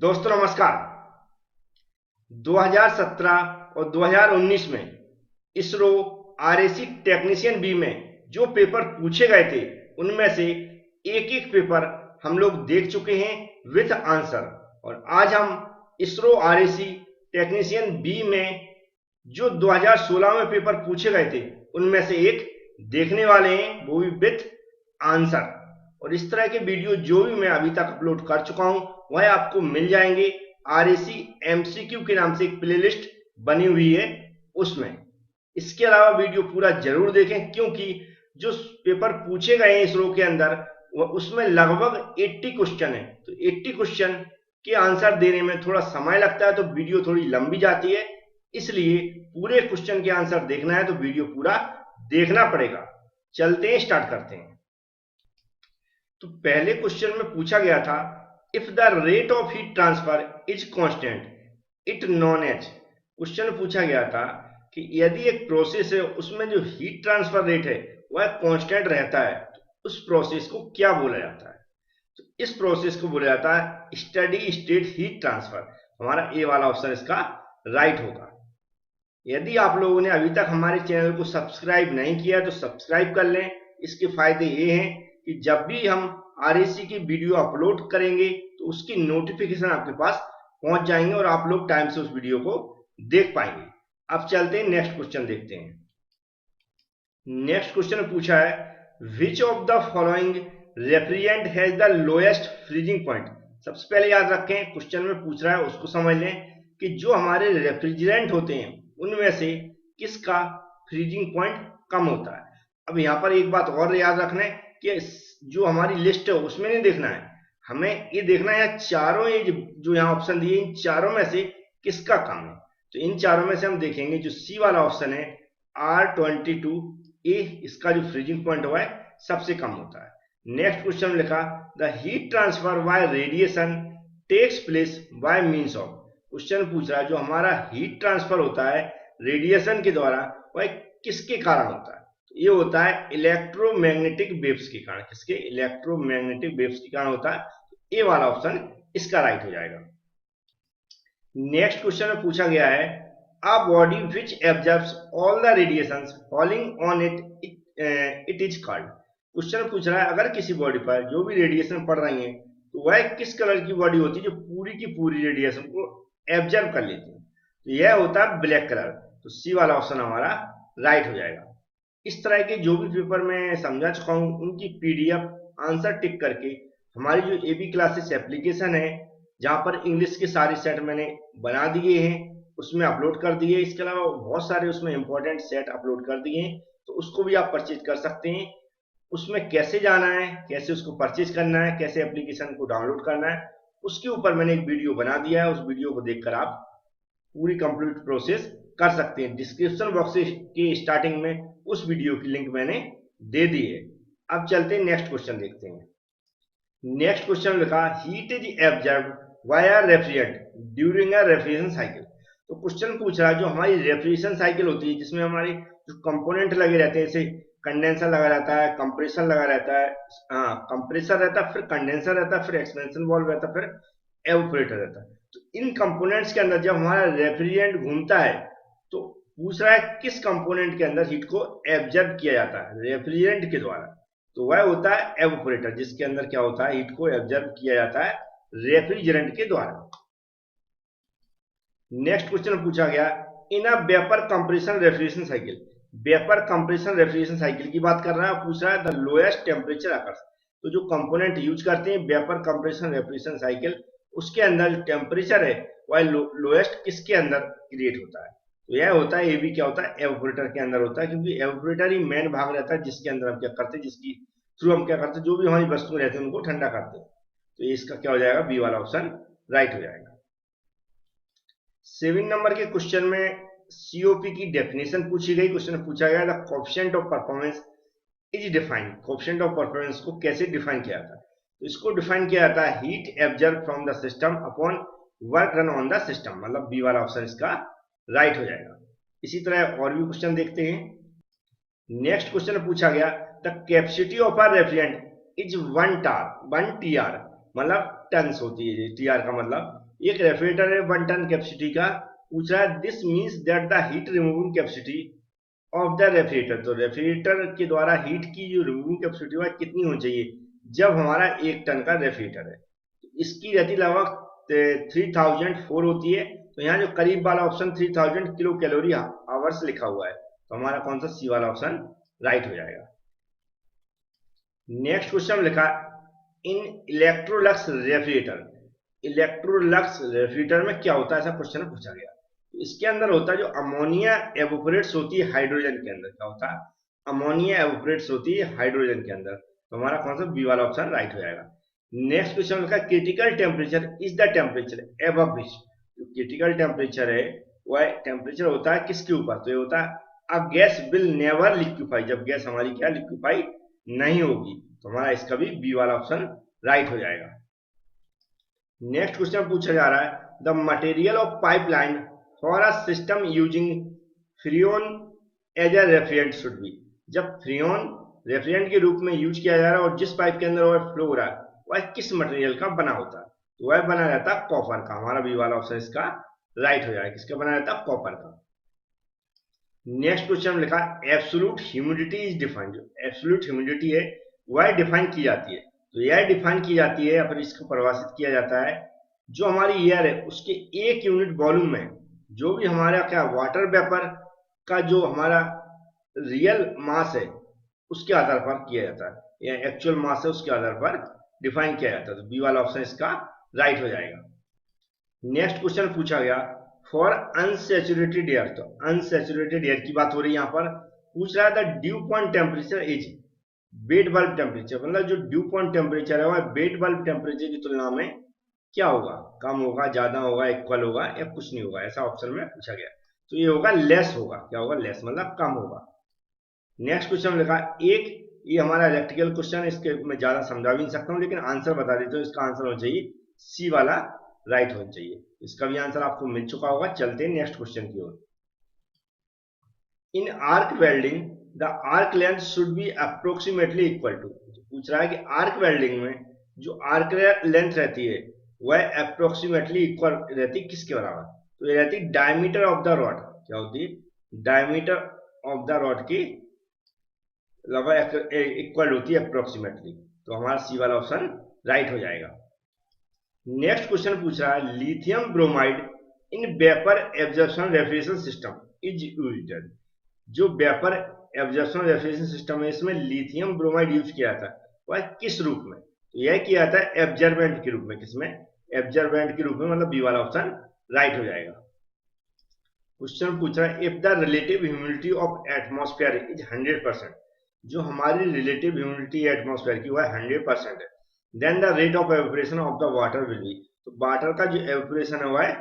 दोस्तों नमस्कार। 2017 और 2019 में इसरो आरएसी टेक्नीशियन बी में जो पेपर पूछे गए थे उनमें से एक एक पेपर हम लोग देख चुके हैं विथ आंसर। और आज हम इसरो आरएसी टेक्नीशियन बी में जो 2016 में पेपर पूछे गए थे उनमें से एक देखने वाले हैं, वो भी विथ आंसर। और इस तरह के वीडियो जो भी मैं अभी तक अपलोड कर चुका हूं वह आपको मिल जाएंगे। आरएसी एमसीक्यू के नाम से एक प्लेलिस्ट बनी हुई है उसमें। इसके अलावा वीडियो पूरा जरूर देखें, क्योंकि जो पेपर पूछे गए हैं इसरो के अंदर उसमें लगभग 80 क्वेश्चन है। तो 80 क्वेश्चन के आंसर देने में थोड़ा समय लगता है, तो वीडियो थोड़ी लंबी जाती है। इसलिए पूरे क्वेश्चन के आंसर देखना है तो वीडियो पूरा देखना पड़ेगा। चलते हैं, स्टार्ट करते हैं। तो पहले क्वेश्चन में पूछा गया था, if the rate of heat transfer is constant it known as. Question पूछा गया था कि यदि एक प्रोसेस है उसमें जो हीट ट्रांसफर रेट है वह कांस्टेंट रहता है तो उस प्रोसेस को क्या बोला जाता है। तो इस प्रोसेस को बोला जाता है स्टेडी स्टेट हीट ट्रांसफर। हमारा ए वाला ऑप्शन इसका राइट होगा। यदि आप लोगों ने अभी तक हमारे चैनल को सब्सक्राइब नहीं किया तो सब्सक्राइब कर लें। इसके फायदे ये हैं कि जब भी हम आरएसी की वीडियो अपलोड करेंगे तो उसकी नोटिफिकेशन आपके पास पहुंच जाएंगे और आप लोग टाइम से उस वीडियो को देख पाएंगे। अब चलते हैं, नेक्स्ट क्वेश्चन देखते हैं। नेक्स्ट क्वेश्चन पूछा है, which of the following refrigerant has the lowest freezing point. सबसे पहले याद रखें, क्वेश्चन में पूछ रहा है उसको समझ लें कि जो हमारे रेफ्रिजरेंट होते हैं उनमें से किसका फ्रीजिंग पॉइंट कम होता है। अब यहाँ पर एक बात और याद रखना है कि जो हमारी लिस्ट है उसमें नहीं देखना है, हमें ये देखना है चारों, ये जो यहाँ ऑप्शन दिए इन चारों में से किसका कम है। तो इन चारों में से हम देखेंगे जो सी वाला ऑप्शन है R22A, इसका जो फ्रीजिंग पॉइंट हुआ है सबसे कम होता है। नेक्स्ट क्वेश्चन लिखा, the heat transfer by radiation takes place by means of. Question पूछ रहा है जो हमारा हीट ट्रांसफर होता है रेडिएशन के द्वारा वह किसके कारण होता है। ये होता है इलेक्ट्रोमैग्नेटिक वेव्स के कारण। किसके? इलेक्ट्रोमैग्नेटिक वेव्स के कारण होता है। ए वाला ऑप्शन इसका राइट हो जाएगा। नेक्स्ट क्वेश्चन में पूछा गया है, a body which absorbs all the radiations falling on it is called. Question पूछ रहा है अगर किसी बॉडी पर जो भी रेडिएशन पड़ रही है तो वह किस कलर की बॉडी होती है जो पूरी की पूरी रेडिएशन को एब्जॉर्ब कर लेती है। तो यह होता है ब्लैक कलर। तो सी वाला ऑप्शन हमारा राइट हो जाएगा। इस तरह के जो भी पेपर मैं समझा चुका हूं उनकी पीडीएफ आंसर टिक करके हमारी जो एबी क्लासेस एप्लीकेशन है जहां पर इंग्लिश के सारे सेट मैंने बना दिए हैं उसमें अपलोड कर दिए। इसके अलावा बहुत सारे उसमें इंपॉर्टेंट सेट अपलोड कर दिए हैं, तो उसको भी आप परचेज कर सकते हैं। उसमें कैसे जाना है, कैसे उसको परचेज करना है, कैसे एप्लीकेशन को डाउनलोड करना है, उसके ऊपर मैंने एक वीडियो बना दिया है। उस वीडियो को देखकर आप पूरी कंप्लीट प्रोसेस कर सकते हैं। डिस्क्रिप्शन बॉक्स के स्टार्टिंग में उस वीडियो की लिंक मैंने दे दी है। अब चलते हैं, नेक्स्ट क्वेश्चन देखते हैं। नेक्स्ट क्वेश्चन लिखा, heat is absorbed bye a refrigerant during a refrigeration cycle. तो क्वेश्चन पूछ रहा है जो हमारी रेफ्रिजरेशन साइकिल होती है जिसमें हमारे जो कंपोनेंट लगे रहते हैं, जैसे कंडेंसर लगा रहता है, कंप्रेसर लगा रहता है, कंप्रेसर रहता है, फिर कंडेंसर रहता है, फिर एक्सपेंशन वाल्व रहता है, फिर एवापोरेटर रहता है। तो इन कंपोनेंट्स के अंदर जब हमारा रेफ्रिजरेंट घूमता है तो पूछ रहा है किस कंपोनेंट के अंदर हीट को एब्जॉर्ब किया जाता है रेफ्रिजरेंट के द्वारा। तो वह होता है एवापोरेटर, जिसके अंदर क्या होता है हीट को एब्जॉर्ब किया जाता है रेफ्रिजरेंट के द्वारा। नेक्स्ट क्वेश्चन पूछा गया, in a vapour compression refrigeration cycle. Vapour compression refrigeration cycle की बात कर रहा है। पूछ रहा है द लोएस्ट टेम्परेचर अकर्स। तो जो कंपोनेंट यूज करते हैं वेपर कंप्रेशन रेफ्रिजरेशन साइकिल, उसके अंदर जो टेम्परेचर है वह लोएस्ट किसके अंदर क्रिएट होता है। तो यह होता है, ये भी क्या होता है, एवापोरेटर के अंदर होता है, क्योंकि एवापोरेटर ही मेन भाग रहता है जिसके अंदर हम क्या करते हैं, जिसकी थ्रू हम क्या करते हैं, जो भी हमारी वस्तुएं रहती हैं उनको ठंडा करते हैं। तो इसका क्या हो जाएगा, बी वाला ऑप्शन राइट हो जाएगा। 7 नंबर के क्वेश्चन में सीओपी की डेफिनेशन पूछी गई। क्वेश्चन पूछा गया the coefficient of performance is defined. Coefficient of performance को कैसे डिफाइन किया जाता है। तो इसको डिफाइन किया जाता है heat absorb from the system upon work run on the system. मतलब बी वाला ऑप्शन इसका राइट हो जाएगा। इसी तरह और भी क्वेश्चन देखते हैं। नेक्स्ट क्वेश्चन पूछा गया the capacity of a refrigerant is 1 TR। मतलब टन्स होती है, टीआर का मतलब एक रेफ्रिजरेटर है 1 टन कैपेसिटी का, पूछ रहा है this means that the heat removing capacity of the refrigerator. तो रेफ्रिजरेटर के द्वारा हीट की जो रिमूविंग कैपेसिटी है कितनी होनी चाहिए जब हमारा 1 टन का रेफ्रिजरेटर है। इसकी रहती लगभग 3004 होती है। तो यहाँ जो करीब वाला ऑप्शन 3000 किलो कैलोरी आवर्स लिखा हुआ है, तो हमारा कौन सा सी वाला ऑप्शन राइट हो जाएगा। नेक्स्ट क्वेश्चन लिखा इन इलेक्ट्रोलक्स रेफ्रिजरेटर। इलेक्ट्रोलक्स रेफ्रिजरेटर में क्या होता है, ऐसा क्वेश्चन पूछा गया। तो इसके अंदर होता है जो अमोनिया एवोपरेट्स होती है हाइड्रोजन के अंदर। क्या होता है, अमोनिया एवोपरेट्स होती है हाइड्रोजन के अंदर। तो हमारा कौन सा बी वाला ऑप्शन राइट हो जाएगा। नेक्स्ट क्वेश्चन लिखा critical temperature is the temperature above विच। जो क्रिटिकल टेम्परेचर है वह टेम्परेचर होता है किसके ऊपर, तो ये होता है a gas will never liquefy, जब गैस हमारी क्या लिक्विफाई नहीं होगी। तो हमारा इसका भी बी वाला ऑप्शन राइट हो जाएगा। नेक्स्ट क्वेश्चन पूछा जा रहा है the material of pipeline for a system using freon as a refrigerant should be. जब फ्रीऑन रेफ्रिजरेंट के रूप में यूज किया जा रहा है और जिस पाइप के अंदर वह फ्लो हो रहा है वह किस मटेरियल का बना होता है, तो वह बना रहता है कॉपर का। हमारा बी वाला ऑप्शन इसका राइट हो जाएगा। किसका बना रहता है, कॉपर का। नेक्स्ट क्वेश्चन लिखा एब्सोल्यूट ह्यूमिडिटी इज डिफाइंड। जो एब्सोल्यूट ह्यूमिडिटी है वह डिफाइन की जाती है। तो यह डिफाइन की जाती है या फिर इसको परिभाषित किया जाता है जो हमारी एयर है उसके 1 यूनिट वॉल्यूम में जो भी हमारा क्या वाटर वेपर का जो हमारा रियल मास है उसके आधार पर किया जाता है, या एक्चुअल मास है उसके आधार पर डिफाइन किया जाता है। तो बी वाला ऑप्शन इसका राइट हो जाएगा। नेक्स्ट क्वेश्चन पूछा गया फॉर अनसैचुरेटेड एयर। तो अनसैचुरेटेड एयर की बात हो रही है, यहाँ पर पूछ रहा था due point temperature is bed bulb temperature. मतलब जो ड्यू पॉइंट टेम्परेचर है वह बेड बल्ब टेम्परेचर की तुलना में क्या होगा, कम होगा, ज्यादा होगा, इक्वल होगा या कुछ नहीं होगा, ऐसा ऑप्शन में पूछा गया। तो ये होगा लेस होगा। क्या होगा, लेस मतलब कम होगा। नेक्स्ट क्वेश्चन लिखा एक, ये हमारा इलेक्ट्रिकल क्वेश्चन, इसके मैं ज्यादा समझा भी नहीं सकता हूँ लेकिन आंसर बता देता हूँ। इसका आंसर होना चाहिए सी वाला राइट होना चाहिए। इसका भी आंसर आपको मिल चुका होगा। चलते हैं नेक्स्ट क्वेश्चन की ओर। In arc welding the arc length should be approximately equal to. पूछ रहा है कि आर्क वेल्डिंग में जो आर्क लेंथ रहती है वह अप्रोक्सीमेटली इक्वल रहती है किसके बराबर, तो ये रहती है डायमीटर ऑफ द रॉड। क्या होती है, डायमीटर ऑफ द रॉड की लगभग इक्वल होती है अप्रोक्सीमेटली। तो हमारा सी वाला ऑप्शन राइट हो जाएगा। नेक्स्ट क्वेश्चन पूछ रहा है lithium bromide in vapour absorption refrigeration system is used. जो वेपर एब्जॉर्प्शन रेफ्रिजरेशन सिस्टम है इसमें लिथियम ब्रोमाइड यूज किया था वह किस रूप में, तो यह किया था एब्जॉर्बेंट के रूप में। किसमें, एब्जॉर्बेंट के रूप में, मतलब बी वाला ऑप्शन राइट हो जाएगा। क्वेश्चन पूछ रहा है if the relative humidity of atmosphere is 100%। जो हमारी रिलेटिव ह्यूमिडिटी एटमॉस्फेयर की वह 100% है, then the rate of evaporation of the water will be. तो वाटर का जो एवेपोरेशन है वह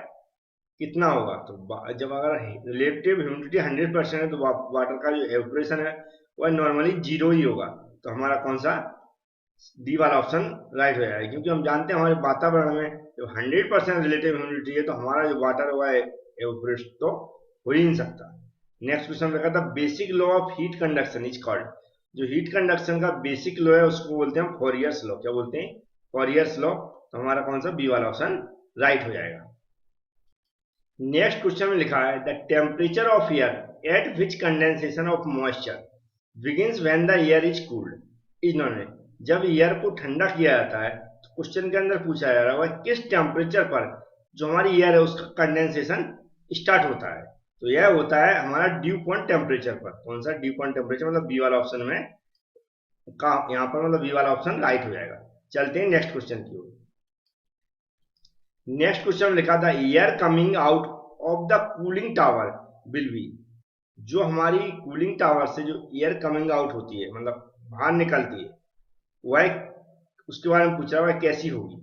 कितना होगा, तो जब अगर रिलेटिव ह्यूमिडिटी 100% है तो वाटर का जो एवेपोरेशन है वह नॉर्मली 0 ही होगा। तो हमारा कौन सा डी वाला ऑप्शन राइट हो जाएगा, क्योंकि हम जानते हैं हमारे वातावरण में जब 100% रिलेटिव ह्यूमिडिटी है तो हमारा जो वाटर है वह एवेपोरेट तो हो ही नहीं सकता। नेक्स्ट क्वेश्चन लगा था basic law of heat conduction is called. जो हीट कंडक्शन का बेसिक लॉ है उसको बोलते हैं फॉरियर्स लॉ। क्या बोलते हैं, फॉरियर्स लॉ। तो हमारा कौन सा बी वाला ऑप्शन राइट हो जाएगा। नेक्स्ट क्वेश्चन में लिखा है the temperature of air at which condensation of moisture begins when the air is cooled is non. जब एयर को ठंडा किया जाता है तो क्वेश्चन के अंदर पूछा जा रहा है किस टेम्परेचर पर जो हमारी एयर है उसका कंडेंसेशन स्टार्ट होता है। तो यह होता है हमारा ड्यू पॉइंट टेम्परेचर पर। कौन सा ड्यू पॉइंट टेम्परेचर, मतलब बी वाला ऑप्शन में यहाँ पर मतलब बी वाला ऑप्शन राइट हो जाएगा। चलते हैं नेक्स्ट क्वेश्चन की ओर। नेक्स्ट क्वेश्चन लिखा था air coming out of the cooling tower will be. जो हमारी कूलिंग टावर से जो एयर कमिंग आउट होती है, मतलब बाहर निकलती है, वह उसके बारे में पूछा हुआ कैसी होगी।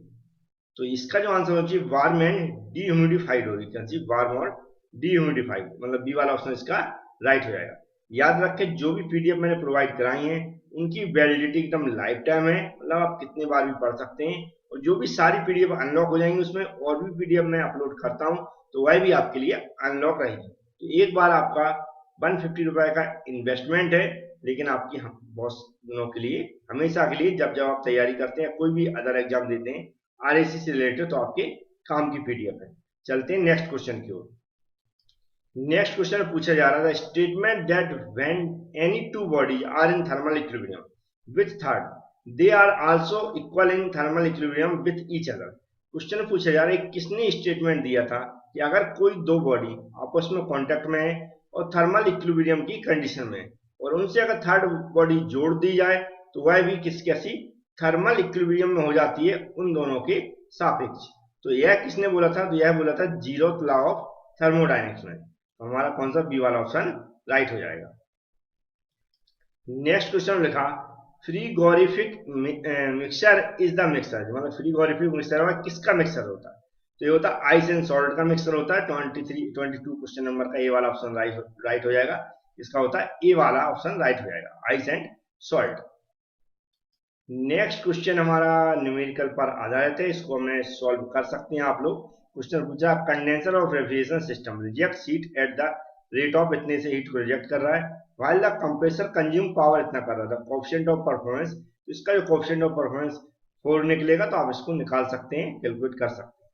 तो इसका जो आंसर होना चाहिए वार्म एंड डीह्यूमिडिफाइड होगी। कैसी, वार्म और डीह्यूमिडिफाइड, मतलब बी वाला ऑप्शन इसका राइट हो जाएगा। याद रखें जो भी पीडीएफ मैंने प्रोवाइड कराई है उनकी वैलिडिटी एकदम लाइफ टाइम है, मतलब आप कितने बार भी पढ़ सकते हैं। और जो भी सारी पीडीएफ अनलॉक हो जाएंगी उसमें और भी पीडीएफ मैं अपलोड करता हूं तो वह भी आपके लिए अनलॉक रहेगी। तो एक बार आपका 150 रुपए का इन्वेस्टमेंट है, लेकिन आपकी बहुत दिनों के लिए, हमेशा के लिए, जब जब आप तैयारी करते हैं कोई भी अदर एग्जाम देते हैं आरएसी से रिलेटेड तो आपके काम की पीडीएफ है। चलते हैं नेक्स्ट क्वेश्चन की ओर। नेक्स्ट क्वेश्चन पूछा जा रहा था, statement that when any two bodies are in thermal equilibrium with third they are also equal in thermal equilibrium with each other. Question पूछा जा रहा है किसने स्टेटमेंट दिया था कि अगर कोई दो बॉडी आपस में कांटेक्ट में है और थर्मल इक्विलिब्रियम की कंडीशन में और उनसे अगर थर्ड बॉडी जोड़ दी जाए तो वह भी कैसी थर्मल इक्विलिब्रियम में हो जाती है उन दोनों के सापेक्ष। तो यह किसने बोला था? तो यह बोला था जीरोथ लॉ ऑफ थर्मोडायनेमिक्स में। तो हमारा कौन सा बी वाला ऑप्शन राइट हो जाएगा। नेक्स्ट क्वेश्चन लिखा, फ्रीगोरिफिक मिक्सचर इज द मिक्सचर, मतलब फ्रीगोरिफिक मिक्सचर किसका मिक्सचर होता है? तो ये होता है आइस एंड सॉल्ट का मिक्सचर होता है। 22 क्वेश्चन नंबर का ए वाला ऑप्शन राइट हो जाएगा। इसका होता है ए वाला ऑप्शन राइट हो जाएगा, ice and salt. Next question हमारा न्यूमेरिकल पर आधारित है, इसको हमने सॉल्व कर सकते हैं आप लोग। क्वेश्चन पूछा, condenser of refrigeration system reject heat at the rate of इतने से हीट को रिजेक्ट कर रहा है, while the compressor consume power इतना कर रहा था, कोएफिशिएंट ऑफ परफॉर्मेंस। तो इसका जो कोएफिशिएंट ऑफ परफॉर्मेंस 4 निकलेगा, तो आप इसको निकाल सकते हैं, कैलकुलेट कर सकते हैं।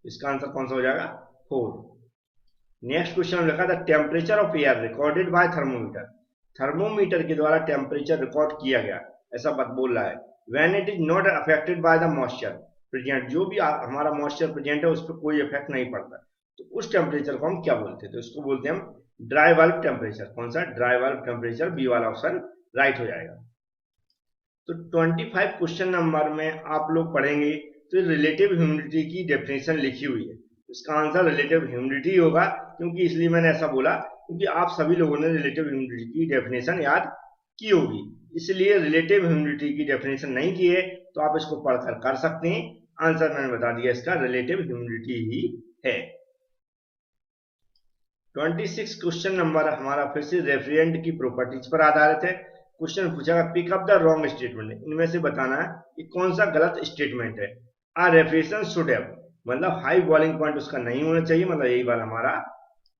इसका आंसर कौन सा हो जाएगा? 4। नेक्स्ट क्वेश्चन लिखा था, temperature of air recorded by thermometer, thermometer के द्वारा टेम्परेचर रिकॉर्ड किया गया, ऐसा बात बोल रहा है। When it is not affected by the moisture present, जो भी हमारा मॉइस्चर प्रेजेंट है उस पर कोई इफेक्ट नहीं पड़ता, तो उस टेम्परेचर को हम क्या बोलते हैं? तो इसको बोलते हैं हम ड्राई बल्ब टेम्परेचर। कौन सा? ड्राई बल्ब टेम्परेचर, बी वाला ऑप्शन राइट हो जाएगा। तो 25 क्वेश्चन नंबर में आप लोग पढ़ेंगे तो रिलेटिव ह्यूमिडिटी की डेफिनेशन लिखी हुई है। इसका आंसर रिलेटिव ह्यूमिडिटी होगा, क्योंकि इसलिए मैंने ऐसा बोला क्योंकि आप सभी लोगों ने रिलेटिव ह्यूमिडिटी की डेफिनेशन याद की होगी, इसलिए रिलेटिव ह्यूमिडिटी की डेफिनेशन नहीं की है तो आप इसको पढ़कर कर सकते हैं। आंसर मैंने बता दिया, इसका रिलेटिव ह्यूमिडिटी ही है। 26 क्वेश्चन नंबर हमारा फिर से रेफ्रिजरेंट की प्रॉपर्टीज पर आधारित है। क्वेश्चन पूछा, pick up the wrong statement, इनमें से बताना है कि कौन सा गलत स्टेटमेंट है। आ रेफ्रिजरेशन शुड हैव, मतलब हाई बॉइलिंग पॉइंट उसका नहीं होना चाहिए, मतलब यही वाला हमारा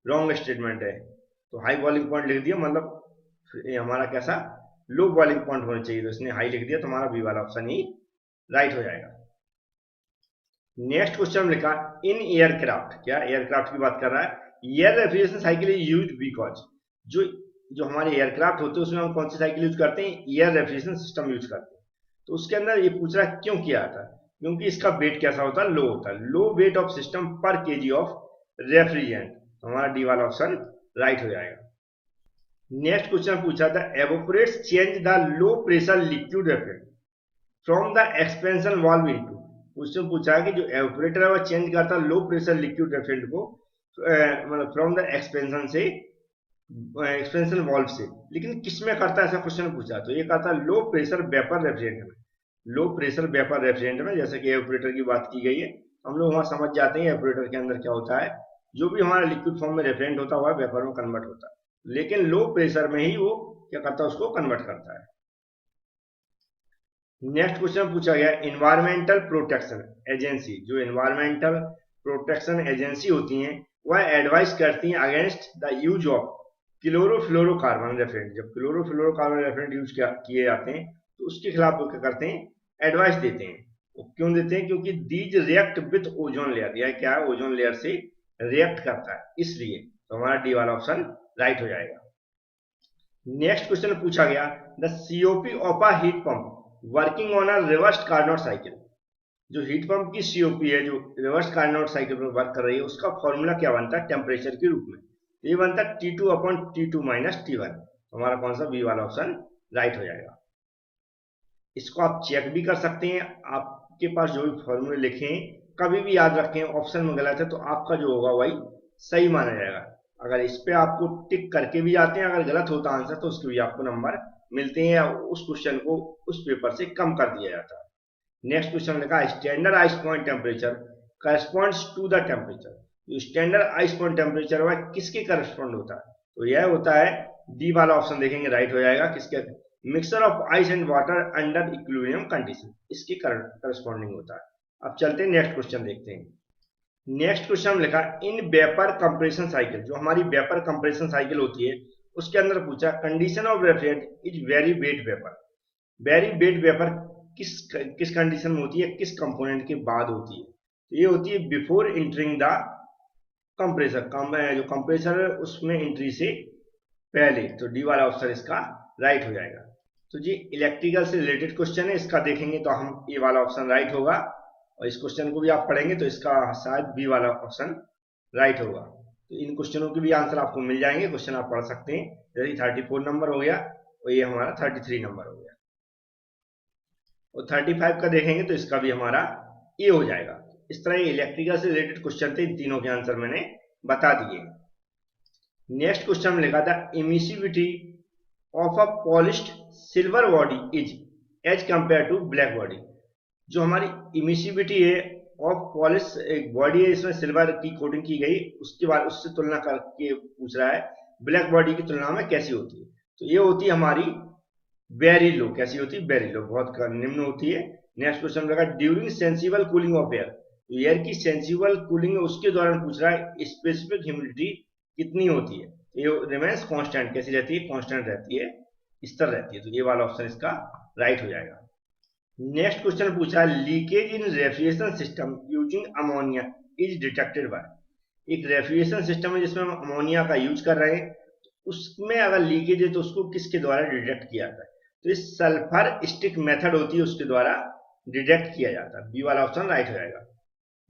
रॉन्ग स्टेटमेंट है। तो हाई बॉइलिंग पॉइंट लिख दिया, मतलब ये हमारा कैसा लो बॉइलिंग पॉइंट होना चाहिए, तो इसने हाई लिख दिया, तो हमारा बी वाला ऑप्शन ही राइट हो जाएगा। नेक्स्ट क्वेश्चन लिखा, इन एयरक्राफ्ट, क्या एयरक्राफ्ट की बात कर रहा है, air refrigeration cycle is used because, जो हमारे एयरक्राफ्ट होते हैं उसमें हम कौन सी साइकिल यूज करते हैं? एयर रेफ्रिजरेशन सिस्टम यूज करते हैं। तो उसके अंदर ये पूछ रहा है क्यों किया जाता है, क्योंकि इसका वेट कैसा होता है? लो होता है, लो वेट ऑफ सिस्टम पर केजी ऑफ रेफ्रिजरेंट। तो हमारा डी वाला ऑप्शन राइट हो जाएगा। नेक्स्ट क्वेश्चन पूछा था, evaporates change the low pressure liquid refrigerant from the expansion valve into. Question पूछा है कि जो एवोपोरेटर है वह चेंज करता है लो प्रेशर लिक्विड रेफ्रिजरेंट को, मतलब फ्रॉम द एक्सपेंशन से, एक्सपेंशन वाल्व से, लेकिन किस में करता है ऐसा क्वेश्चन पूछा। तो ये करता है लो प्रेशर वेपर रेफ्रिजरेंट में, लो प्रेशर वेपर रेफ्रिजरेंट में, जैसे कि एवोपोरेटर की बात की गई है, हम लोग वहां समझ जाते हैं एवोपोरेटर के अंदर क्या होता है, जो भी हमारा लिक्विड फॉर्म में रेफ्रिजरेंट होता है वेपर में कन्वर्ट होता है, लेकिन लो प्रेशर में ही वो क्या करता है, उसको कन्वर्ट करता है। नेक्स्ट क्वेश्चन पूछा गया, इन्वायरमेंटल प्रोटेक्शन एजेंसी, जो इन्वायरमेंटल प्रोटेक्शन एजेंसी होती हैं वह एडवाइस करती हैं against the use of chlorofluorocarbon refrigerant. जब क्लोरोफ्लोरोकार्बन रेफ्रिजरेंट यूज किए जाते हैं तो उसके खिलाफ वो क्या करते हैं? एडवाइस देते हैं। वो क्यों देते हैं? क्योंकि these react with ozone layer, यह क्या है? ओजोन लेयर से रिएक्ट करता है, इसलिए। तो हमारा डी वाला ऑप्शन राइट हो जाएगा। नेक्स्ट क्वेश्चन पूछा गया, the COP of a heat pump working on a reversed Carnot cycle, जो हीट पंप की सीओपी है जो रिवर्स कार्नोट साइकिल पर वर्क कर रही है, उसका फॉर्मूला क्या बनता है टेम्परेचर के रूप में? ये बनता है T2/T2 - T1। हमारा कौन सा? बी वाला ऑप्शन राइट हो जाएगा। इसको आप चेक भी कर सकते हैं, आपके पास जो भी फॉर्मूले लिखे हैं कभी भी याद रखें, ऑप्शन में गलत है तो आपका जो होगा वही सही माना जाएगा। अगर इस पे आपको टिक करके भी जाते हैं, अगर गलत होता आंसर तो उसके भी आपको नंबर मिलते हैं, या उस क्वेश्चन को उस पेपर से कम कर दिया जाता है। नेक्स्ट क्वेश्चन लिखा, standard ice point temperature corresponds to the temperature, जो स्टैंडर्ड आइस पॉइंट टेम्परेचर वह किसके करस्पॉन्ड होता है? तो यह होता है डी वाला ऑप्शन, देखेंगे राइट हो जाएगा। किसके? Mixture of ice and water under equilibrium condition, इसके करस्पॉन्डिंग होता है। अब चलते हैं नेक्स्ट क्वेश्चन देखते हैं। नेक्स्ट क्वेश्चन लिखा, इन वेपर कंप्रेशन साइकिल, जो हमारी वेपर कंप्रेशन साइकिल होती है उसके अंदर पूछा, condition of refrigerant is very wet vapour, very wet vapour किस कंडीशन में होती है, किस कंपोनेंट के बाद होती है? तो ये होती है बिफोर एंटरिंग द कंप्रेसर, जो कंप्रेसर है उसमें एंट्री से पहले। तो डी वाला ऑप्शन इसका राइट हो जाएगा। तो जी इलेक्ट्रिकल से रिलेटेड क्वेश्चन है, इसका देखेंगे तो हम ए वाला ऑप्शन राइट होगा, और इस क्वेश्चन को भी आप पढ़ेंगे तो इसका शायद बी वाला ऑप्शन राइट होगा। तो इन क्वेश्चनों के भी आंसर आपको मिल जाएंगे, क्वेश्चन आप पढ़ सकते हैं। जैसे 34 नंबर हो गया और ये हमारा 33 नंबर हो गया, और 35 का देखेंगे तो इसका भी हमारा ए हो जाएगा। इस तरह ये इलेक्ट्रिकल से रिलेटेड क्वेश्चन थे, इन तीनों के आंसर मैंने बता दिए। नेक्स्ट क्वेश्चन में लिखा था emissivity of a polished silver body is as compare to black body. जो हमारी इमिसिविटी है ऑफ पॉलिश एक बॉडी है, इसमें सिल्वर की कोटिंग की गई, उसके बाद उससे तुलना करके पूछ रहा है ब्लैक बॉडी की तुलना में कैसी होती है। तो ये होती है हमारी वेरी लो। कैसी होती है? वेरी लो, बहुत निम्न होती है। नेक्स्ट क्वेश्चन लगा during sensible cooling of air. Air की सेंसिबल कूलिंग उसके दौरान पूछ रहा है स्पेसिफिक ह्यूमिडिटी कितनी होती है। ये रिमेंस कांस्टेंट। कैसी रहती है? कांस्टेंट रहती है, स्थिर रहती है। तो ये वाला ऑप्शन इसका राइट हो जाएगा। नेक्स्ट क्वेश्चन पूछा है leakage in refrigeration system using ammonia is detected by. एक रेफ्रिजरेशन सिस्टम है जिसमें हम अमोनिया का यूज कर रहे हैं, उसमें अगर लीकेज है तो उसको किसके द्वारा डिटेक्ट किया जाता है? तो इस सल्फर स्टिक मेथड होती है, उसके द्वारा डिटेक्ट किया जाता है। बी वाला ऑप्शन राइट हो जाएगा।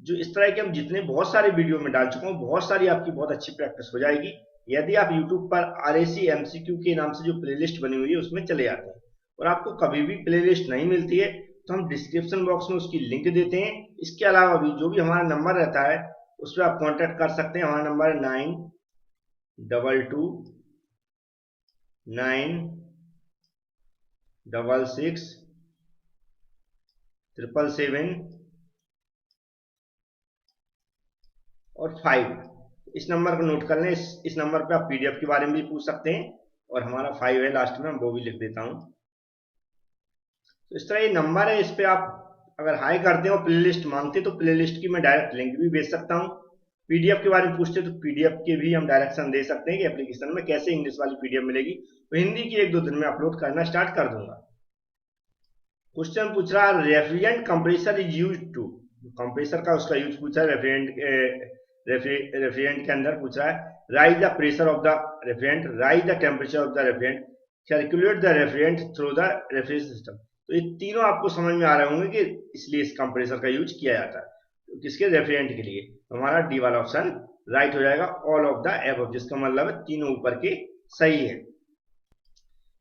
जो इस तरह के हम जितने बहुत सारे वीडियो में डाल चुका हूँ, बहुत सारी आपकी बहुत अच्छी प्रैक्टिस हो जाएगी यदि आप YouTube पर RAC MCQ के नाम से जो प्लेलिस्ट बनी हुई है उसमें चले जाते हैं। और आपको कभी भी प्लेलिस्ट नहीं मिलती है तो हम डिस्क्रिप्शन बॉक्स में उसकी लिंक देते हैं। इसके अलावा भी जो भी हमारा नंबर रहता है उस पर आप कांटेक्ट कर सकते हैं। हमारा नंबर है 92296677 और 5। इस नंबर को नोट कर लें। इस नंबर पे आप PDF के बारे में भी पूछ सकते हैं, और हमारा 5 है लास्ट में, वो भी लिख देता हूं। तो इस तरह ये नंबर है, इस पे आप अगर हाई करते हो प्लेलिस्ट मांगते तो प्लेलिस्ट की मैं डायरेक्ट लिंक भी भेज सकता हूं। PDF के बारे में पूछते तो PDF के भी हम डायरेक्शन दे सकते हैं कि एप्लीकेशन में कैसे इंग्लिश वाली PDF मिलेगी। तो हिंदी की 1-2 दिन में अपलोड करना स्टार्ट कर दूंगा। क्वेश्चन पूछ रहा है refrigerant compressor is use to. Compressor का उसका यूज पूछा है रेफ्रिजरेंट के अंदर पूछ रहा है rise the pressure of the refrigerant, rise the temperature of the refrigerant, circulate the refrigerant through the refrigeration system. तो ये तीनों आपको समझ में आ रहे होंगे कि इसलिए इस कंप्रेसर का यूज किया जाता है। तो किसके? रेफ्रिजरेंट के लिए। तो हमारा डी वाला ऑप्शन राइट हो जाएगा, ऑल ऑफ द एबव, जिसका मतलब है तीनों ऊपर के सही है।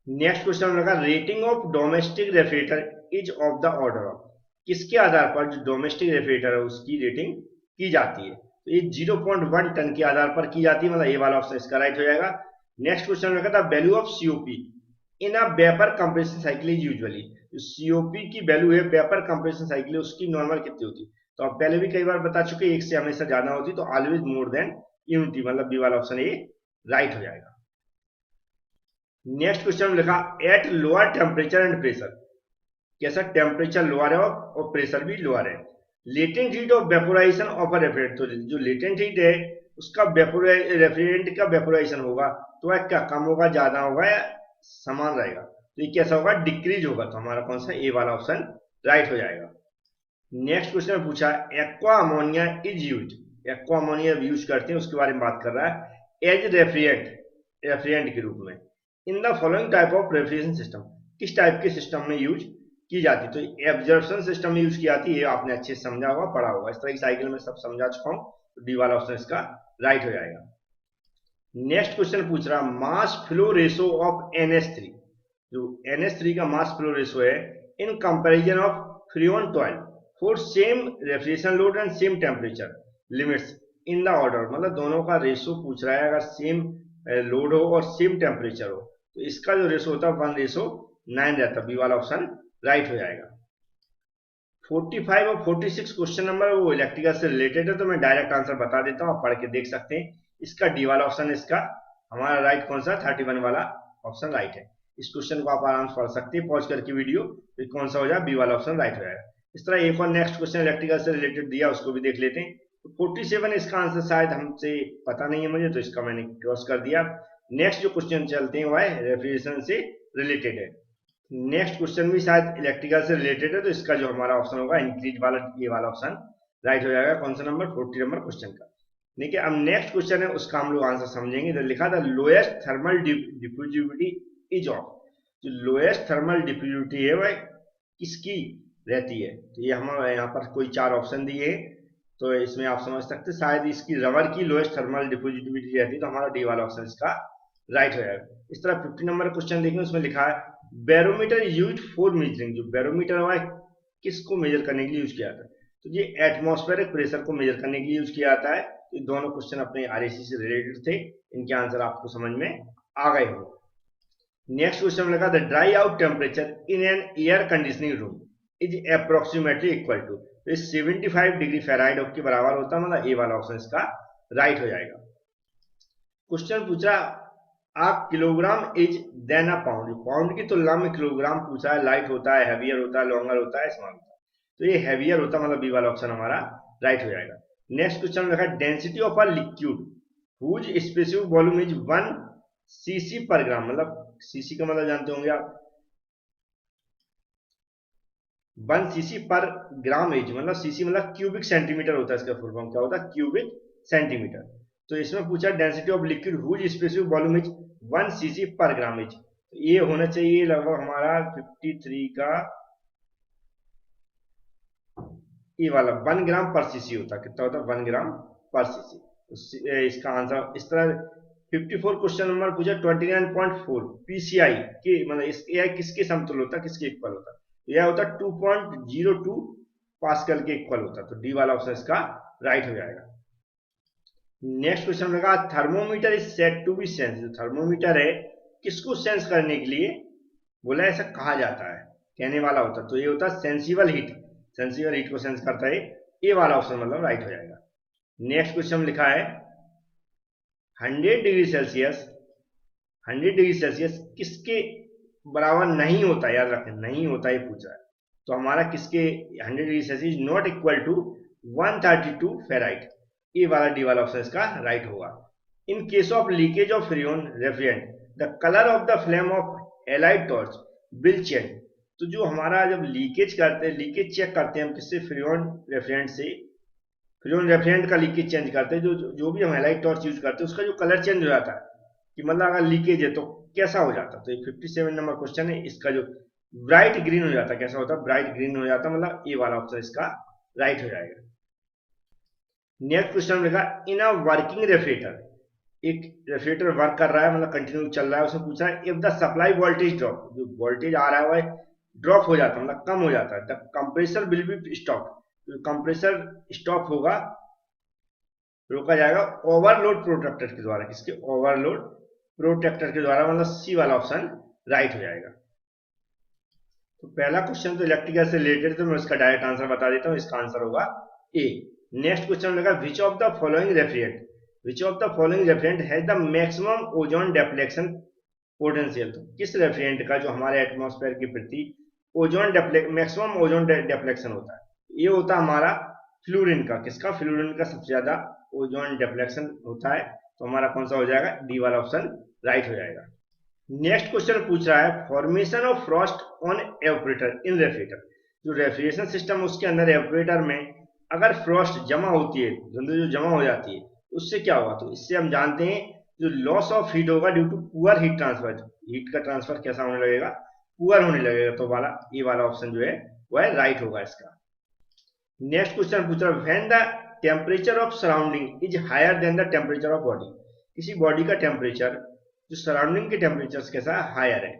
नेक्स्ट क्वेश्चन लगा rating of domestic refrigerator is of the order of. किसके आधार पर जो डोमेस्टिक रेफ्रिजरेटर है उसकी रेटिंग की जाती है? तो ये 0.1 टन के आधार पर की जाती है, मतलब ये वाला ऑप्शन इसका राइट हो जाएगा। नेक्स्ट क्वेश्चन लगा था value of COP in a vapour compression cycle is usually. जो COP की वैल्यू है वेपर कंप्रेशन साइकिल है उसकी नॉर्मल कितनी होती है? तो आप पहले भी कई बार बता चुके, 1 से हमेशा ज्यादा होती, तो ऑलवेज मोर देन यूनिटी, मतलब बी वाला ऑप्शन ये राइट हो जाएगा। नेक्स्ट क्वेश्चन में लिखा at lower temperature and pressure. कैसा? टेम्परेचर लोअर है और प्रेशर भी लोअर है। Latent heat of vaporisation of a refrigerant. तो जो लेटेंट हीट है उसका रेफ्रिजरेंट का वेपोराइजेशन होगा तो वह क्या कम होगा, ज्यादा होगा या समान रहेगा? तो ये कैसा होगा? डिक्रीज होगा। तो हमारा कौन सा? ए वाला ऑप्शन राइट हो जाएगा। नेक्स्ट क्वेश्चन में पूछा aqua ammonia is use. Aqua ammonia use करते हैं उसके बारे में बात कर रहा है एज रेफ्रिजरेंट के रूप में in the following type of refrigeration system. किस टाइप के सिस्टम में यूज की जाती? तो एब्जॉर्प्शन सिस्टम में यूज की जाती है। आपने अच्छे से समझा होगा, पढ़ा होगा। इस तरह की साइकिल में सब समझा चुका हूं, तो डी वाला ऑप्शन इसका राइट हो जाएगा। नेक्स्ट क्वेश्चन पूछ रहा mass flow ratio of NH3। जो NH3 का मास फ्लो रेशो है in comparison of freon 12 for same refrigeration load and same temperature limits in the order. मतलब दोनों का रेशो पूछ रहा है, अगर सेम लोड हो और सेम टेम्परेचर हो तो इसका जो रेशो होता है 1:9 रहता है। बी वाला ऑप्शन राइट हो जाएगा। 45 और 46 क्वेश्चन नंबर वो इलेक्ट्रिकल से रिलेटेड है, तो मैं डायरेक्ट आंसर बता देता हूँ, आप पढ़ के देख सकते हैं। इसका डी वाला ऑप्शन इसका हमारा राइट कौन सा? 31 वाला ऑप्शन राइट है। इस क्वेश्चन को आप आराम से पढ़ सकते हैं पॉज करके वीडियो, तो कौन सा हो जाए? बी वाला ऑप्शन राइट हो जाएगा। इस तरह एक और नेक्स्ट क्वेश्चन इलेक्ट्रिकल से रिलेटेड दिया, उसको भी देख लेते हैं। तो 47 इसका आंसर शायद हमसे पता नहीं है मुझे, तो इसका मैंने क्रॉस कर दिया। नेक्स्ट जो क्वेश्चन चलते हैं वह रेफ्रिजरेशन से रिलेटेड है। नेक्स्ट क्वेश्चन भी शायद इलेक्ट्रिकल से रिलेटेड है, तो इसका जो हमारा ऑप्शन होगा इंक्रीज वाला, ये वाला ऑप्शन राइट हो जाएगा। कौन सा नंबर? 40 नंबर क्वेश्चन का। देखिए अब नेक्स्ट क्वेश्चन है, उसका हम लोग आंसर समझेंगे। तो लिखा था lowest thermal diffusivity is of. जो लोएस्ट थर्मल डिफ्यूजिविटी है वह किसकी रहती है? तो ये हम यहाँ पर कोई 4 ऑप्शन दिए हैं, तो इसमें आप समझ सकते हैं शायद इसकी रबर की लोएस्ट थर्मल डिफ्यूजिविटी रहती है, तो हमारा डी वाला ऑप्शन इसका राइट हो जाएगा। इस तरह 50 नंबर क्वेश्चन देखें, उसमें लिखा है बैरोमीटर यूज फॉर मेजरिंग। जो बैरोमीटर हुआ है किसको मेजर करने के लिए यूज किया जाता है? तो ये एटमॉस्फेरिक प्रेशर को मेजर करने के लिए यूज किया जाता है। ये दोनों क्वेश्चन अपने आरएसी से रिलेटेड थे, इनके आंसर आपको समझ में आ गए होंगे। नेक्स्ट क्वेश्चन लगा the dry out temperature in an air conditioning room is approximately equal to. तो 75 डिग्री फ़ारेनहाइट के बराबर होता है, मतलब ए वाला ऑप्शन इसका राइट हो जाएगा। क्वेश्चन पूछा a kilogram is than a pound. Pound की तुलना में किलोग्राम पूछा है, लाइट होता है, हैवियर होता है, लॉन्गर होता है, स्मॉल होता है। तो ये हैवियर होता है, मतलब बी वाला ऑप्शन हमारा राइट हो जाएगा। नेक्स्ट क्वेश्चन लिखा है density of a liquid whose specific volume is 1 cc per gram. मतलब सीसी का मतलब जानते होंगे आप, 1 सीसी पर ग्राम एज, मतलब सीसी मतलब क्यूबिक सेंटीमीटर होता है। इसका फुल फॉर्म क्या होता है? Cubic centimetre. तो इसमें पूछा density of liquid whose specific volume is 1 cc per gram as. ये होना चाहिए लगभग हमारा 53 का ये वाला 1 ग्राम पर सीसी होता है। कितना होता है? 1 ग्राम पर सीसी। इसका आंसर इस तरह 54 क्वेश्चन नंबर पूछा 29.4 पीसीआई के मतलब यह किसके समतुल्य होता है, किसके इक्वल होता है? यह होता है 2.02 पास्कल के इक्वल होता है। तो डी वाला ऑप्शन इसका राइट हो जाएगा। नेक्स्ट क्वेश्चन लगा thermometer is said to be sense. जो थर्मोमीटर है किसको सेंस करने के लिए बोला ऐसा कहा जाता है, कहने वाला होता है। तो ये होता है सेंसिबल हीट। सेंसिबल हीट को सेंस करता है, ए वाला ऑप्शन मतलब राइट हो जाएगा। नेक्स्ट क्वेश्चन लिखा है 100 डिग्री सेल्सियस 100 डिग्री सेल्सियस किसके बराबर नहीं होता? याद रखें, नहीं होता ये पूछा है। तो हमारा किसके 100 degree Celsius not equal to 132 Fahrenheit. ये वाला डी वाला ऑप्शन इसका राइट होगा। In case of leakage of freon refrigerant the colour of the flame of halide torch will change. तो जो हमारा जब लीकेज करते हैं, लीकेज चेक करते हैं हम किससे? फ्रियोन रेफ्रिजरेंट से। फ्रियोन रेफ्रिजरेंट का लीकेज चेंज करते हैं, जो भी हम एलाइड टॉर्च यूज करते हैं उसका जो कलर चेंज हो जाता है, कि मतलब अगर लीकेज है तो कैसा हो जाता है? तो ये 57 नंबर क्वेश्चन है, इसका जो ब्राइट ग्रीन हो जाता है, कैसा होता है? ब्राइट ग्रीन हो जाता है, मतलब ए वाला ऑप्शन इसका राइट हो जाएगा। नेक्स्ट क्वेश्चन लिखा इन अ वर्किंग रेफ्रिजरेटर, एक रेफ्रिजरेटर वर्क कर रहा है, मतलब कंटिन्यू चल रहा है, उसमें पूछा है if the supply voltage drop, जो वोल्टेज आ रहा है वह ड्रॉप हो जाता है, मतलब कम हो जाता है, the compressor will be stop. Compressor stop होगा, रोका जाएगा ओवरलोड प्रोटेक्टर के द्वारा। किसके? ओवरलोड प्रोटेक्टर के द्वारा, मतलब सी वाला ऑप्शन राइट हो जाएगा। तो पहला क्वेश्चन तो इलेक्ट्रिकल से रिलेटेड, तो मैं उसका डायरेक्ट आंसर बता देता हूँ, इसका आंसर होगा ए। नेक्स्ट क्वेश्चन लगा which of the following refrigerant which of the following refrigerant has the maximum ozone deflection potential. तो किस रेफ्रिजरेंट का जो हमारे एटमॉस्फेयर के प्रति मैक्सिमम ओजोन डिप्लेक्शन होता है? ये होता है हमारा फ्लोरीन का। किसका? फ्लोरीन का सबसे ज्यादा ओजोन डिप्लेक्शन होता है। तो हमारा कौन सा हो जाएगा? डी वाला ऑप्शन राइट हो जाएगा। नेक्स्ट क्वेश्चन पूछ रहा है formation of Frost on evaporator in refrigerator. जो रेफ्रिजरेशन सिस्टम उसके अंदर एवापोरेटर में अगर फ्रॉस्ट जमा होती है, जो जमा हो जाती है, उससे क्या होगा? तो इससे हम जानते हैं जो लॉस ऑफ हीट होगा due to poor heat transfer. Heat का ट्रांसफर कैसा होने लगेगा? पुअर होने लगेगा। तो वाला ये वाला ऑप्शन जो है वह राइट होगा इसका। नेक्स्ट क्वेश्चन पूछ रहा है when the temperature of surrounding is higher than the temperature of body. किसी बॉडी का टेम्परेचर जो सराउंडिंग के टेम्परेचर से कैसा हायर है,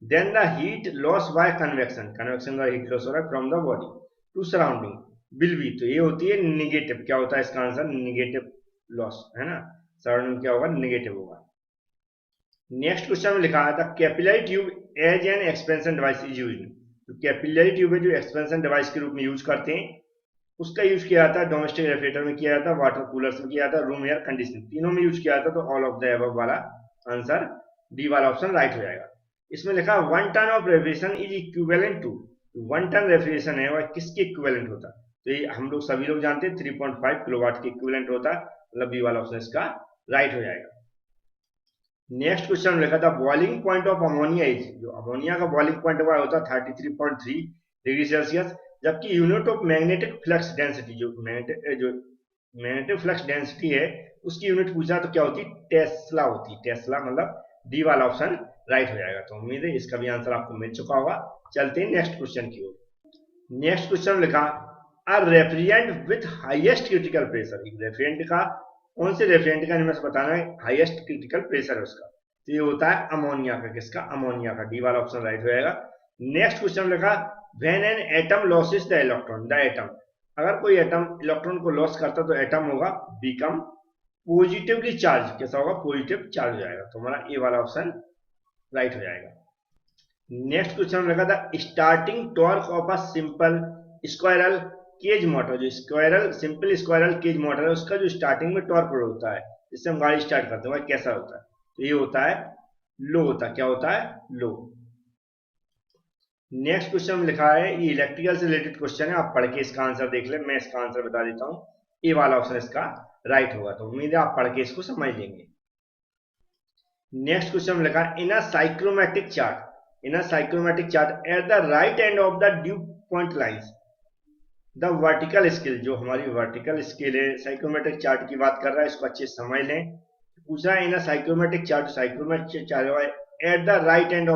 then the heat loss by convection, convection द्वारा हीट लॉस हो रहा है from the body to surrounding will be. तो ये होती है निगेटिव। क्या होता है इसका आंसर? निगेटिव लॉस, है ना। सराउंडिंग क्या होगा? निगेटिव होगा। नेक्स्ट क्वेश्चन में लिखा है the capillary tube as an expansion device is used. तो कैपिलरी ट्यूब है जो एक्सपेंशन डिवाइस के रूप में यूज करते हैं, उसका यूज किया जाता है डोमेस्टिक रेफ्रिजरेटर में किया जाता है, वाटर कूलर्स में किया जाता है, रूम एयर कंडीशनिंग, तीनों में यूज किया जाता है। तो ऑल ऑफ द अबव वाला आंसर डी वाला ऑप्शन राइट हो जाएगा। इसमें लिखा 1 ton of refrigeration is equivalent to. 1 ton refrigeration है वह किसके इक्विवेलेंट होता है? तो ये हम लोग सभी लोग जानते हैं 3.5 किलोवाट के इक्विवेलेंट होता है, मतलब बी वाला ऑप्शन इसका राइट हो जाएगा। नेक्स्ट क्वेश्चन लिखा था boiling point of ammonia is. जो अमोनिया का बॉइलिंग पॉइंट हुआ होता है 33.3 डिग्री सेल्सियस, जबकि unit of magnetic flux density, जो मैग्नेटिक फ्लक्स डेंसिटी है उसकी यूनिट पूछा तो क्या होती है, टेस्ला होती है। टेस्ला मतलब डी वाला ऑप्शन राइट हो जाएगा। तो उम्मीद है इसका भी आंसर आपको मिल चुका होगा। चलते हैं नेक्स्ट क्वेश्चन की ओर। नेक्स्ट क्वेश्चन लिखा a refrigerant with highest critical pressure. Refrigerant का कौन से रेफ्रिजरेंट का हमें बताना है हाईएस्ट क्रिटिकल प्रेशर है उसका, तो ये होता है अमोनिया का। किसका, अमोनिया का। डी वाला ऑप्शन राइट हो जाएगा। नेक्स्ट क्वेश्चन लिखा when an atom losses the electron, the atom, अगर कोई एटम इलेक्ट्रॉन को लॉस करता तो एटम होगा बिकम पॉजिटिवली चार्ज। कैसा होगा, पॉजिटिव चार्ज हो जाएगा। तो हमारा ए वाला ऑप्शन राइट हो जाएगा। नेक्स्ट क्वेश्चन लगा था starting torque of a simple squirrel cage motor. जो squirrel simple squirrel cage motor है उसका जो स्टार्टिंग में टॉर्क होता है जिससे हम गाड़ी स्टार्ट करते हैं वह कैसा होता है, तो ये होता है लो होता है। क्या होता है, लो। नेक्स्ट क्वेश्चन लिखा है, ये इलेक्ट्रिकल से रिलेटेड क्वेश्चन है, आप पढ़ के इसका आंसर देख ले। मैं इसका आंसर बता देता हूं, ए वाला ऑप्शन इसका राइट होगा। तो उम्मीद है आप पढ़ के इसको समझ लेंगे। नेक्स्ट क्वेश्चन लिखा in a psychrometric chart, in a psychrometric chart at the right end of the dew point lines the vertical scale. जो हमारी वर्टिकल स्केल है साइक्रोमेट्रिक चार्ट की बात कर रहा है, इसको अच्छे से समझ लें। पूछा है in a psychrometric chart, psychrometric chart at the right end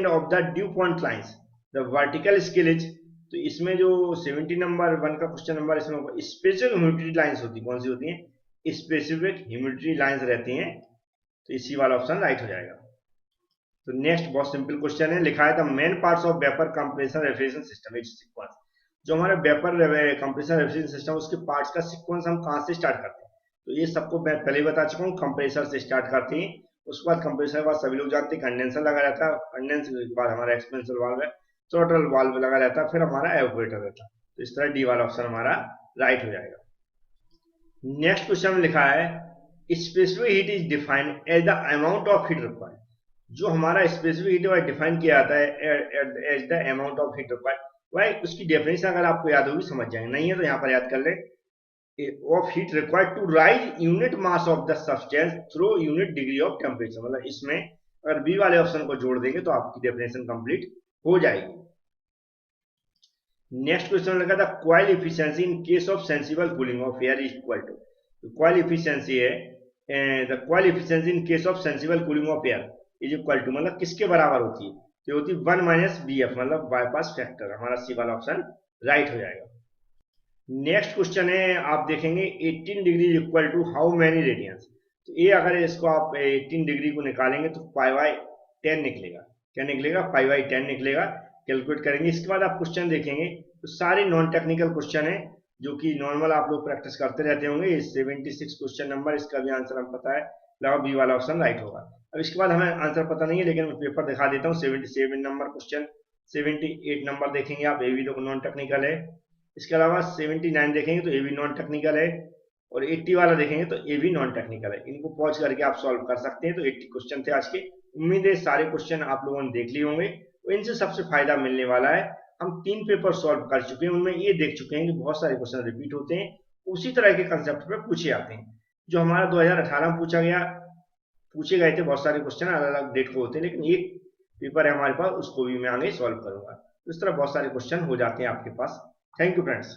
of the dew point lines the vertical scale is. तो इसमें जो 70 नंबर 1 का क्वेश्चन नंबर, इसमें स्पेसिफिक ह्यूमिडिटी लाइंस होती है। कौन सी होती है, स्पेसिफिक ह्यूमिडिटी लाइंस रहती हैं। तो इसी वाला ऑप्शन राइट हो जाएगा। तो नेक्स्ट बहुत सिंपल क्वेश्चन है, लिखा है the main parts of vapour compressor refrigeration system is sequence. जो हमारा वेपर कंप्रेसर रेफ्रिजरेशन सिस्टम उसके पार्ट्स का सीक्वेंस हम कहां से स्टार्ट करते हैं, तो ये सबको मैं पहले ही बता चुका हूँ, कंप्रेसर से स्टार्ट करते हैं। उसके बाद कंप्रेसर के बाद सभी लोग जानते हैं कंडेंसर लगा रहता है, कंडेंसर के बाद हमारा एक्सपेंसर वाल्व है, थ्रॉटल वाल्व लगा रहता है, फिर हमारा एवापोरेटर रहता है। तो इस तरह डी वाला ऑप्शन हमारा राइट हो जाएगा। नेक्स्ट क्वेश्चन में लिखा है specific heat is defined as the amount of heat required. जो हमारा स्पेसिफिक हीट है डिफाइन किया जाता है as the amount of heat required. वह उसकी डेफिनेशन अगर आपको याद होगी समझ जाएंगे, नहीं है तो यहाँ पर याद कर ले, of heat required to raise unit mass of the substance through unit degree of temperature. मतलब इसमें अगर बी वाले ऑप्शन को जोड़ देंगे तो आपकी डेफिनेशन कंप्लीट हो जाएगी। नेक्स्ट क्वेश्चन लगा था coil efficiency in case of sensible cooling of air is equal to. Coil efficiency है, the coil efficiency in case of sensible cooling of air is equal to, मतलब किसके बराबर होती है, तो होती है 1 माइनस BF, मतलब बाईपास फैक्टर। हमारा सी वाला ऑप्शन राइट हो जाएगा। नेक्स्ट क्वेश्चन है, आप देखेंगे 18 degree equal to how many radians. तो ये अगर इसको आप 18 डिग्री को निकालेंगे तो π/10 निकलेगा। क्या निकलेगा, π/10 निकलेगा। कैलकुलेट करेंगे। इसके बाद आप क्वेश्चन देखेंगे तो सारे नॉन टेक्निकल क्वेश्चन है जो कि नॉर्मल आप लोग प्रैक्टिस करते रहते होंगे। ये 76 क्वेश्चन नंबर, इसका भी आंसर हमें पता है, लगभग बी वाला ऑप्शन राइट होगा। अब इसके बाद हमें आंसर पता नहीं है लेकिन मैं पेपर दिखा देता हूँ। 77 नंबर क्वेश्चन, 78 नंबर देखेंगे आप, ये भी नॉन टेक्निकल है। इसके अलावा 79 देखेंगे तो ये भी नॉन टेक्निकल है, और 80 वाला देखेंगे तो ये भी नॉन टेक्निकल है। इनको पॉज करके आप सॉल्व कर सकते हैं। तो 80 क्वेश्चन थे आज के। उम्मीद है सारे क्वेश्चन आप लोगों ने देख लिए होंगे, तो इनसे सबसे फायदा मिलने वाला है। हम 3 पेपर सॉल्व कर चुके हैं, उनमें ये देख चुके हैं कि बहुत सारे क्वेश्चन रिपीट होते हैं, उसी तरह के कंसेप्ट पे पूछे जाते हैं। जो हमारा 2018 में पूछे गए थे बहुत सारे क्वेश्चन अलग अलग डेट को होते हैं, लेकिन एक पेपर है हमारे पास, उसको भी मैं आगे सॉल्व करूंगा। इस तरह बहुत सारे क्वेश्चन हो जाते हैं आपके पास। Thank you friends.